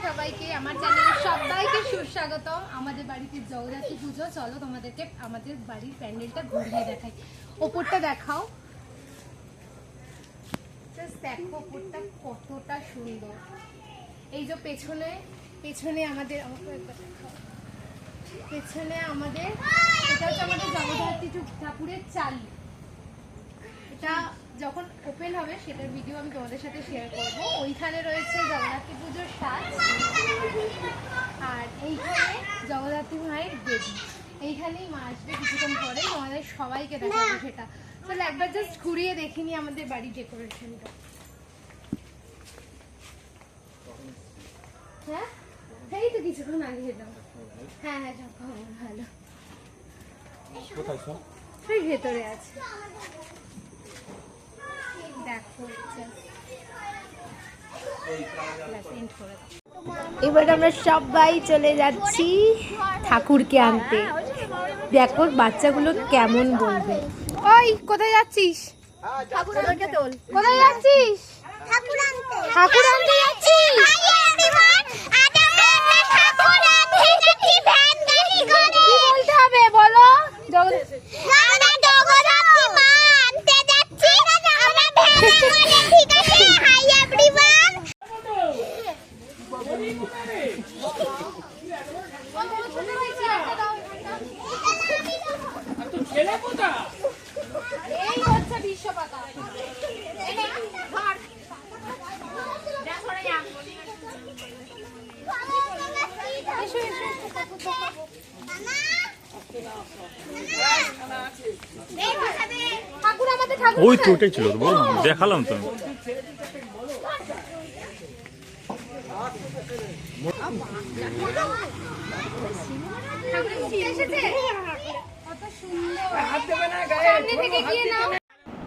সবাইকে আমার চ্যানেলে সবাইকে সুস্বাগত। আমাদের বাড়িতে জগদ্ধাত্রী পুজো, চলো তোমাদেরকে আমাদের বাড়ির প্যান্ডেলটা ঘুরিয়ে দেখাই। ওপরটা দেখাও, দেখো ওপরটা কতটা সুন্দর। এই যে পেছনে পেছনে আমাদের পেছনে আমাদের এটা হচ্ছে আমাদের জগদ্ধাত্রী ঠাকুরের চালি। এটা যখন ওপেন হবে সেটার ভিডিও আমি তোমাদের সাথে শেয়ার করব। ওইখানে রয়েছে জগদ্ধাত্রী পুজোর সাজ, আর এইখানে জগদ্ধাত্রী মায়ের বেদি। এইখানেই মা আসবে কিছুক্ষণ পরে, তোমাদের সবাইকে দেখাবো সেটা। তাহলে একবার জাস্ট ঘুরিয়ে দেখিনি আমাদের বাড়ির ডেকোরেশনটা। হ্যাঁ এই তো কিছুক্ষণ আগে এলাম। হ্যাঁ হ্যাঁ সব খবর ভালো। সেই ভেতরে আছে, দেখো। এবার আমরা সবাই চলে যাচ্ছি ঠাকুরকে আনতে। দেখো বাচ্চাগুলো কেমন বলবে। ওই কোথায় যাচ্ছিস? কোথায় যাচ্ছিস? ঠাকুর আনতে যাচ্ছিস? কি বলতে হবে বলো? এই হচ্ছে বিশ্বপাতা। ওই তো ওটাই ছিল, বললাম দেখালাম তো।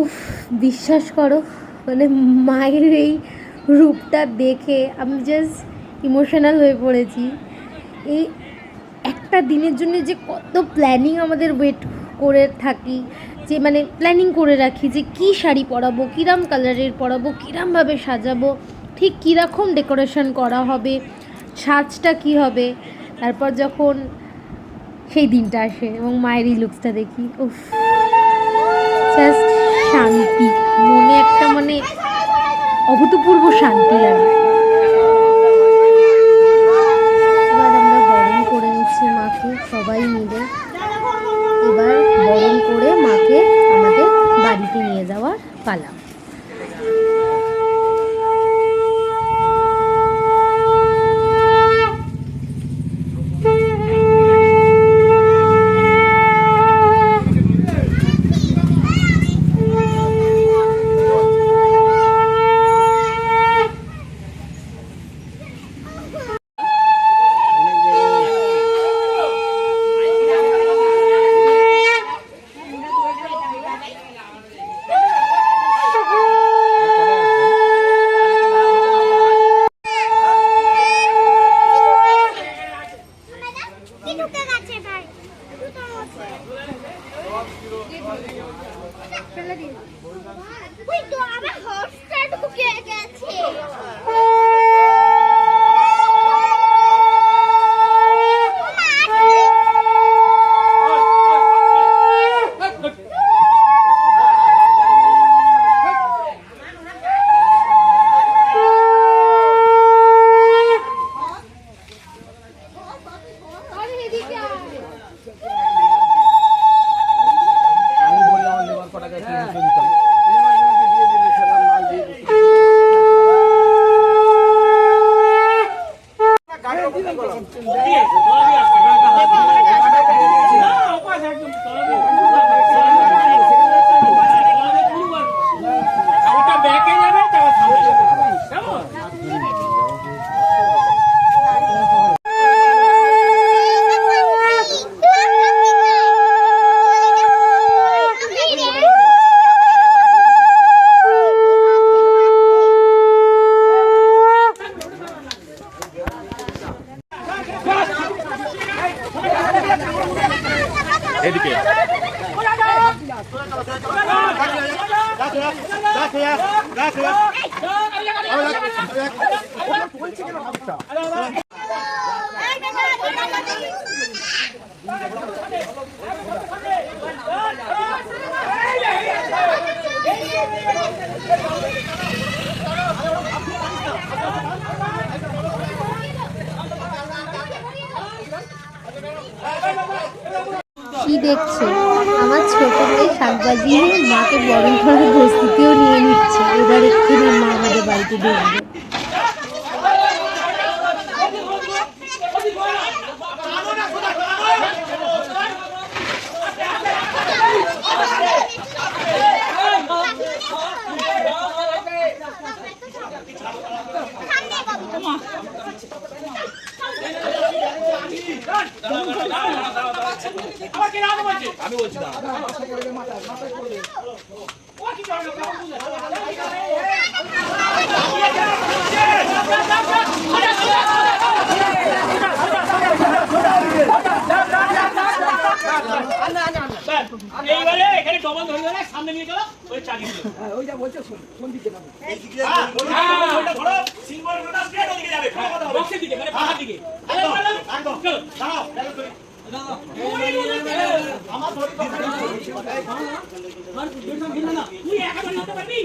উফ, বিশ্বাস করো মানে মায়ের এই রূপটা দেখে আমি জাস্ট ইমোশনাল হয়ে পড়েছি। এই একটা দিনের জন্য যে কত প্ল্যানিং আমাদের ওয়েট করে থাকি, যে মানে প্ল্যানিং করে রাখি যে কী শাড়ি পরাবো, কিরম কালারের পরাবো, কিরমভাবে সাজাবো, ঠিক কীরকম ডেকোরেশন করা হবে, সাজটা কী হবে। তারপর যখন সেই দিনটা আসে এবং মায়ের এই লুকসটা দেখি, উফ জাস্ট শান্তি, মনে একটা মানে অভূতপূর্ব শান্তি লাগে। এবার আমরা বরণ করে নিচ্ছি মাকে সবাই মিলে। এবার বরণ করে মাকে আমাদের বাড়িতে নিয়ে যাওয়ার পালা। এদিকে কি দেখছো? আমার ছোট মেয়ে শাকবাজি মাকে বরণ করার প্রস্তুতিও নিয়ে নিচ্ছে। এবার এক্ষুনি মা আমাদের বাড়িতে ঢুকবে। আমি বলছি না এইবারে এখানে ডবল ধরে গেলে সামনে নিয়ে গেল ওই চালিয়ে দিল ওইটা বলছে কোন দিকে যাবে এইদিকে ওইটা ধরো সিঙ্গল রোটা স্ট্রেট ওদিকে যাবে বক্সের দিকে মানে পাহাড় দিকে একদম চলো দাঁড়াও আমার ধরে আমার দুজন ভিন্ন না তুই একা বানাতে পারবি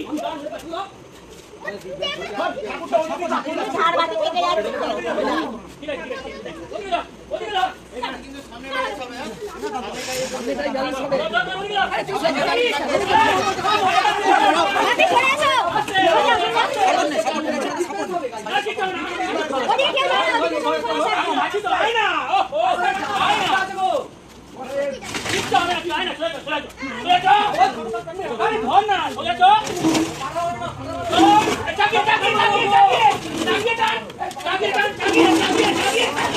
ছাড় বাকি থেকে যাচ্ছে ঠিক আছে ওদিকে যাও ওদিকে যাও কিন্তু সামনে রয়েছে হবে সামনে তাই যাবে সবে আরে তুই সামনে গাড়ি মাটি পড়ে আসো ওদিকে গেল মাটি তো আয় না ও আয় না কিচ্ছু হবে না তুই আয় না চলে যা আরে ধর না চলে যা চাকিয়ে চাকিয়ে চাকিয়ে চাকিয়ে চাকিয়ে চাকিয়ে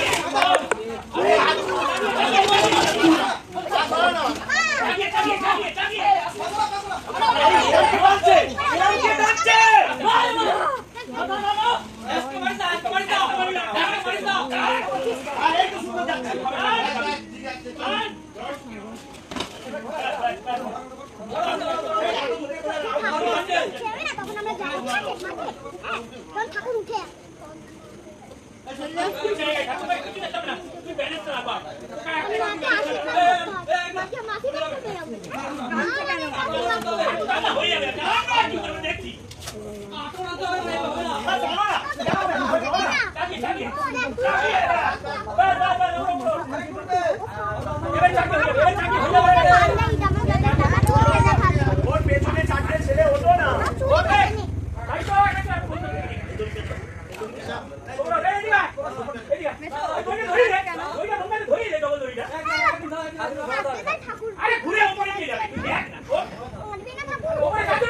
ঠাকুর উঠে আরে ঘুরে উপরে নিয়ে যাবে তুই দেখ না উপরে কাটো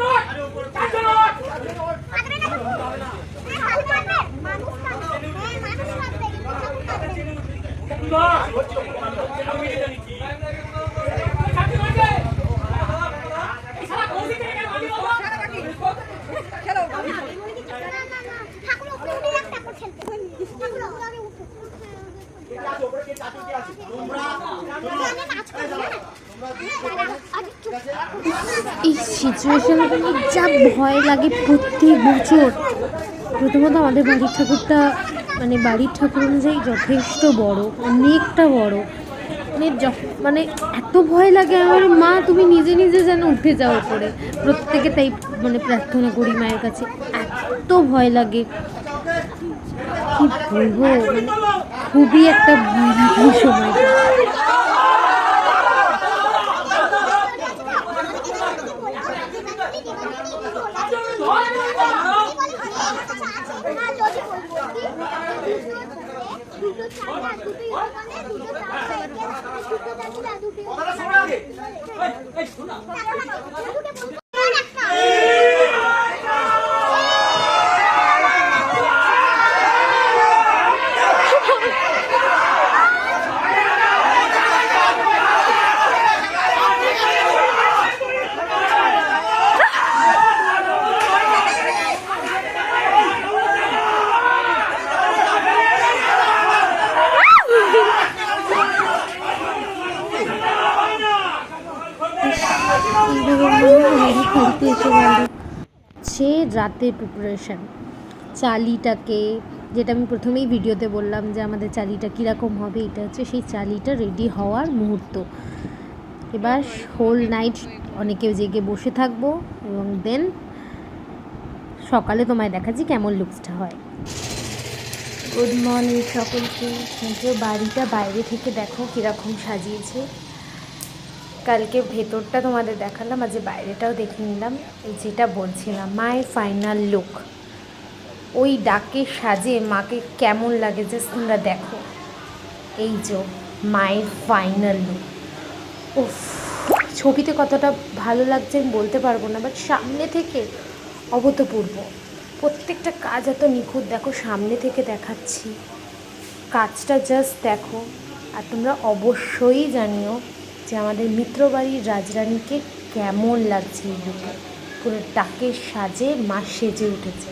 এই সিচুয়েশনে যা ভয় লাগে প্রত্যেক বছর। প্রথমত আমাদের বাড়ির ঠাকুরটা মানে বাড়ির ঠাকুর অনুযায়ী যথেষ্ট বড়, অনেকটা বড়। মানে এত ভয় লাগে আমার, মা তুমি নিজে নিজে যেন উঠে যাও উপরে। প্রত্যেকে তাই মানে প্রার্থনা করি মায়ের কাছে, এত ভয় লাগে কি বলবো, মানে খুবই একটা ভয় লাগে সময়টা। সে রাতের প্রিপারেশান চালিটাকে, যেটা আমি প্রথমেই ভিডিওতে বললাম যে আমাদের চালিটা কীরকম হবে, এটা হচ্ছে সেই চালিটা রেডি হওয়ার মুহূর্ত। এবার হোল নাইট অনেকে জেগে বসে থাকবো এবং দেন সকালে তোমায় দেখাচ্ছি কেমন লুকসটা হয়। গুড মর্নিং সকলকে। কিন্তু বাড়িটা বাইরে থেকে দেখো কীরকম সাজিয়েছে। কালকে ভেতরটা তোমাদের দেখালাম, আজ বাইরেটাও দেখে নিলাম। এই যেটা বলছিলাম, মায়ের ফাইনাল লুক, ওই ডাকে সাজে মাকে কেমন লাগে জাস্ট তোমরা দেখো। এই যে মায়ের ফাইনাল লুক, উফ, ছবিতে কতটা ভালো লাগছে আমি বলতে পারবো না, বাট সামনে থেকে অভূতপূর্ব। প্রত্যেকটা কাজ এত নিখুঁত, দেখো সামনে থেকে দেখাচ্ছি কাজটা, জাস্ট দেখো। আর তোমরা অবশ্যই জানিও যে আমাদের মিত্রবাড়ির রাজরানীকে কেমন লাগছে এই লুকে। পুরো ডাকের সাজে মা সেজে উঠেছে।